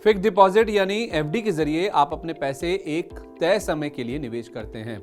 Fixed deposit यानी FD के जरिए आप अपने पैसे एक तय समय के लिए निवेश करते हैं।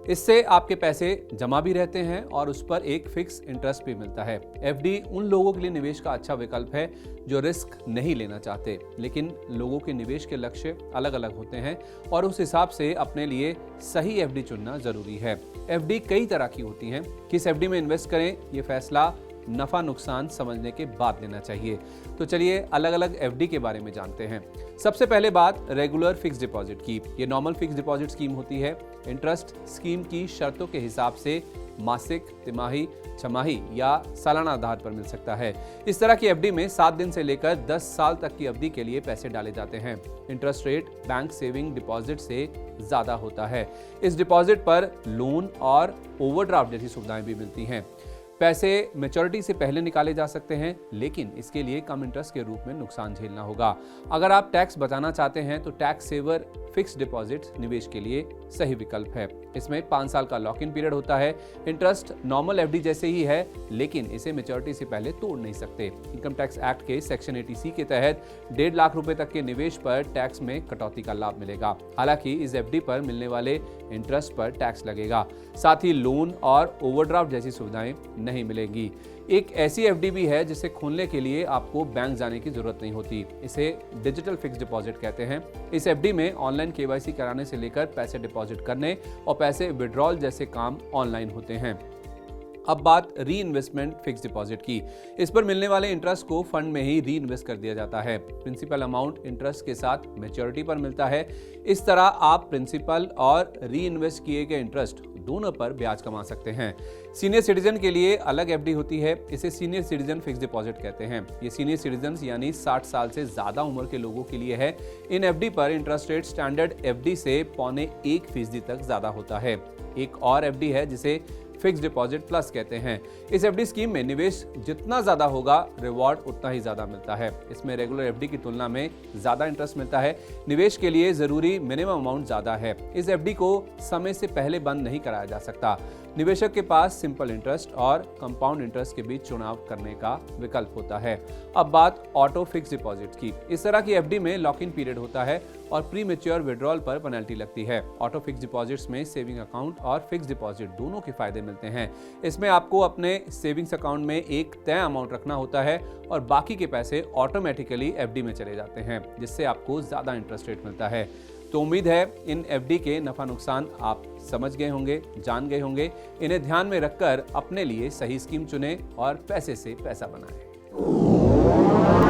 इससे आपके पैसे जमा भी रहते हैं और उस पर एक फिक्स इंटरेस्ट भी मिलता है। एफडी उन लोगों के लिए निवेश का अच्छा विकल्प है जो रिस्क नहीं लेना चाहते, लेकिन लोगों के निवेश के लक्ष्य अलग अलग होते हैं और उस हिसाब से अपने लिए सही एफडी चुनना जरूरी है। एफडी कई तरह की होती हैं। किस एफडी में इन्वेस्ट करें, ये फैसला नफा नुकसान समझने के बाद लेना चाहिए। तो चलिए अलग अलग एफडी के बारे में जानते हैं। सबसे पहले बात रेगुलर फिक्स डिपॉजिट की। ये नॉर्मल फिक्स डिपॉजिट स्कीम होती है। इंटरेस्ट स्कीम की शर्तों के हिसाब से मासिक, तिमाही, छमाही या सालाना आधार पर मिल सकता है। इस तरह की एफडी में 7 दिन से लेकर 10 साल तक की अवधि के लिए पैसे डाले जाते हैं। Interest rate bank saving deposit से ज्यादा होता है। इस डिपॉजिट पर लोन और ओवरड्राफ्ट जैसी सुविधाएं भी मिलती हैं। पैसे मैच्योरिटी से पहले निकाले जा सकते हैं, लेकिन इसके लिए कम इंटरेस्ट के रूप में नुकसान झेलना होगा। अगर आप टैक्स बचाना चाहते हैं तो टैक्स सेवर फिक्स्ड डिपॉजिट निवेश के लिए सही विकल्प है। इसमें 5 साल का लॉक इन पीरियड होता है। इंटरेस्ट नॉर्मल एफडी जैसे ही है, लेकिन इसे मैच्योरिटी से पहले तोड़ नहीं सकते। इनकम टैक्स एक्ट के सेक्शन 80C के तहत 1.5 लाख रुपए तक के निवेश पर टैक्स में कटौती का लाभ मिलेगा। हालांकि इस एफडी पर मिलने वाले इंटरेस्ट पर टैक्स लगेगा। साथ ही लोन और ओवरड्राफ्ट जैसी सुविधाएं नहीं मिलेंगी। एक ऐसी एफडी भी है जिसे खोलने के लिए आपको बैंक जाने की जरूरत नहीं होती। इसे डिजिटल फिक्स डिपॉजिट कहते हैं। इस एफडी में ऑनलाइन केवाईसी कराने से लेकर पैसे डिपॉजिट करने और पैसे विड्रॉल जैसे काम ऑनलाइन होते हैं। अब बात री इन्वेस्टमेंट फिक्स डिपॉजिट की। इस पर मिलने वाले इंटरेस्ट को फंड में ही री इन्वेस्ट कर दिया जाता है। प्रिंसिपल अमाउंट इंटरेस्ट के साथ मैच्योरिटी पर मिलता है। इस तरह आप प्रिंसिपल और री इन्वेस्ट किए गए इंटरेस्ट दोनों पर ब्याज कमा सकते हैं। सीनियर सिटीजन के लिए अलग एफडी होती है। इसे सीनियर सिटीजन फिक्स डिपॉजिट कहते हैं। ये सीनियर सिटीजन यानी 60 साल से ज्यादा उम्र के लोगों के लिए है। इन एफडी पर इंटरेस्ट रेट स्टैंडर्ड एफडी से 0.25% तक ज्यादा होता है। एक और एफडी है जिसे फिक्स डिपॉजिट प्लस कहते हैं। इस एफडी स्कीम में निवेश जितना ज्यादा होगा, रिवॉर्ड उतना ही ज्यादा मिलता है। इसमें रेगुलर एफडी की तुलना में ज्यादा इंटरेस्ट मिलता है। निवेश के लिए जरूरी मिनिमम अमाउंट ज्यादा है। इस एफडी को समय से पहले बंद नहीं कराया जा सकता। निवेशक के पास सिंपल इंटरेस्ट और कंपाउंड इंटरेस्ट के बीच चुनाव करने का विकल्प होता है। अब बात ऑटो फिक्स डिपॉजिट की। इस तरह की एफडी में लॉक इन पीरियड होता है और प्री मैच्योर विड्रॉल पर पेनल्टी लगती है। ऑटो फिक्स डिपॉजिट्स में सेविंग अकाउंट और फिक्स डिपॉजिट दोनों के फायदे मिलते हैं। इसमें आपको अपने सेविंग्स अकाउंट में एक तय अमाउंट रखना होता है और बाकी के पैसे ऑटोमेटिकली एफडी में चले जाते हैं, जिससे आपको ज्यादा इंटरेस्ट रेट मिलता है। तो उम्मीद है इन एफडी के नफा नुकसान आप समझ गए होंगे, जान गए होंगे। इन्हें ध्यान में रखकर अपने लिए सही स्कीम चुनें और पैसे से पैसा बनाएं।